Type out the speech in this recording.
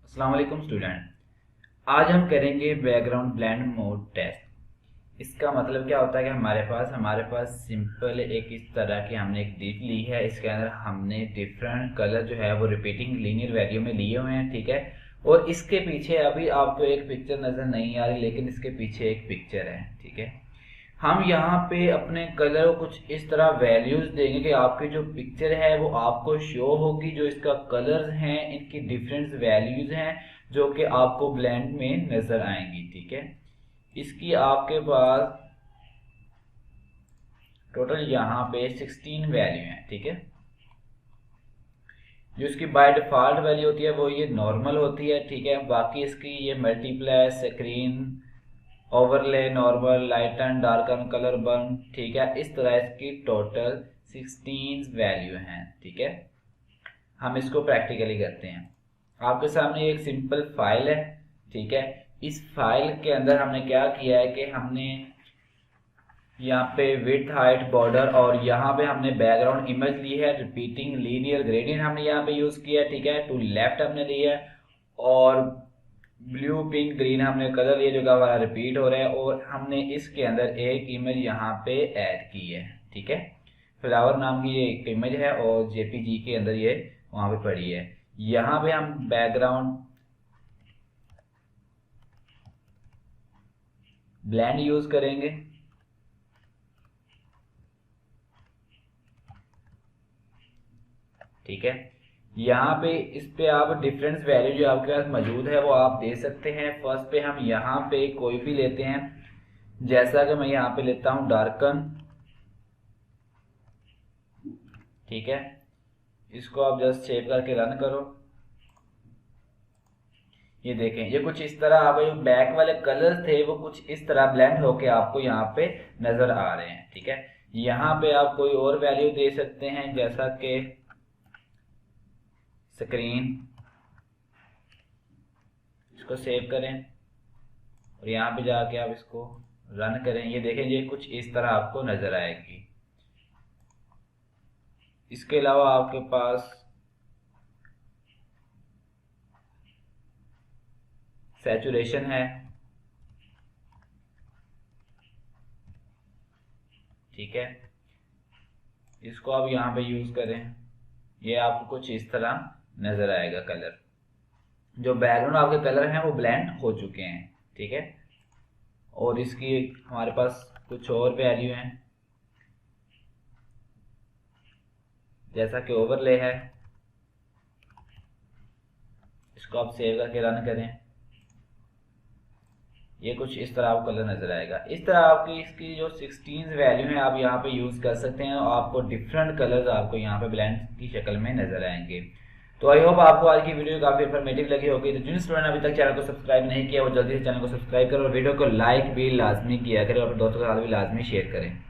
अस्सलाम वालेकुम स्टूडेंट। आज हम करेंगे बैकग्राउंड ब्लेंड मोड टेस्ट। इसका मतलब क्या होता है कि हमारे पास सिंपल एक इस तरह की हमने एक डिट ली है। इसके अंदर हमने डिफरेंट कलर जो है वो रिपीटिंग लीनियर वैल्यू में लिए हुए हैं, ठीक है। और इसके पीछे अभी आपको एक पिक्चर नजर नहीं आ रही, लेकिन इसके पीछे एक पिक्चर है, ठीक है। हम यहाँ पे अपने कलर को कुछ इस तरह वैल्यूज देंगे कि आपकी जो पिक्चर है वो आपको शो होगी। जो इसका कलर्स हैं इनकी डिफरेंट वैल्यूज हैं जो कि आपको ब्लेंड में नजर आएंगी, ठीक है। इसकी आपके पास टोटल यहाँ पे 16 वैल्यू हैं, ठीक है। जो इसकी बाय डिफॉल्ट वैल्यू होती है वो ये नॉर्मल होती है, ठीक है। बाकी इसकी ये मल्टीप्लाई, स्क्रीन, ओवरले, नॉर्मल, लाइटन, डार्कन, कलर बर्न, ठीक है। इस तरह इसकी टोटल 16 वैल्यू हैं, ठीक है। हम इसको प्रैक्टिकली करते हैं। आपके सामने एक सिंपल फाइल है, ठीक है। इस फाइल के अंदर हमने क्या किया है कि हमने यहाँ पे विड्थ, हाइट, बॉर्डर और यहाँ पे हमने बैकग्राउंड इमेज ली है। रिपीटिंग लीनियर ग्रेडियंट हमने यहाँ पे यूज किया है, ठीक है। टू लेफ्ट हमने लिया है और ब्लू, पिंक, ग्रीन हमने कलर लिए जो कि हमारा रिपीट हो रहा है। और हमने इसके अंदर एक इमेज यहाँ पे ऐड की है, ठीक है। फ्लावर नाम की ये एक इमेज है और जेपीजी के अंदर ये वहां पे पड़ी है। यहाँ पे हम बैकग्राउंड ब्लेंड यूज करेंगे, ठीक है। यहाँ पे इस पे आप डिफरेंस वैल्यू जो आपके पास मौजूद है वो आप दे सकते हैं। फर्स्ट पे हम यहाँ पे कोई भी लेते हैं, जैसा कि मैं यहाँ पे लेता हूँ डार्कन, ठीक है। इसको आप जस्ट सेव करके रन करो। ये देखें, ये कुछ इस तरह आप जो बैक वाले कलर्स थे वो कुछ इस तरह ब्लेंड होके आपको यहाँ पे नजर आ रहे हैं, ठीक है। यहाँ पे आप कोई और वैल्यू दे सकते हैं जैसा कि स्क्रीन। इसको सेव करें और यहाँ पे जाके आप इसको रन करें। ये देखें, ये कुछ इस तरह आपको नजर आएगी। इसके अलावा आपके पास सैचुरेशन है, ठीक है। इसको आप यहाँ पे यूज करें, ये आपको कुछ इस तरह नजर आएगा कलर। जो बैकग्राउंड आपके कलर हैं वो ब्लेंड हो चुके हैं, ठीक है। और इसकी हमारे पास कुछ और वैल्यू हैं जैसा कि ओवरले है। इसको आप सेव करके रन करें। ये कुछ इस तरह आपको कलर नजर आएगा। इस तरह आपकी इसकी जो 16 वैल्यू है आप यहाँ पे यूज कर सकते हैं और आपको डिफरेंट कलर्स आपको यहाँ पे ब्लेंड की शक्ल में नजर आएंगे। तो आई होप आपको आज की वीडियो काफी इन्फॉर्मेटिव लगी होगी। तो जिन स्टूडेंट ने अभी तक चैनल को सब्सक्राइब नहीं किया वो जल्दी से चैनल को सब्सक्राइब करो और वीडियो को लाइक भी लाजमी किया करें और दोस्तों के साथ भी लाजमी शेयर करें।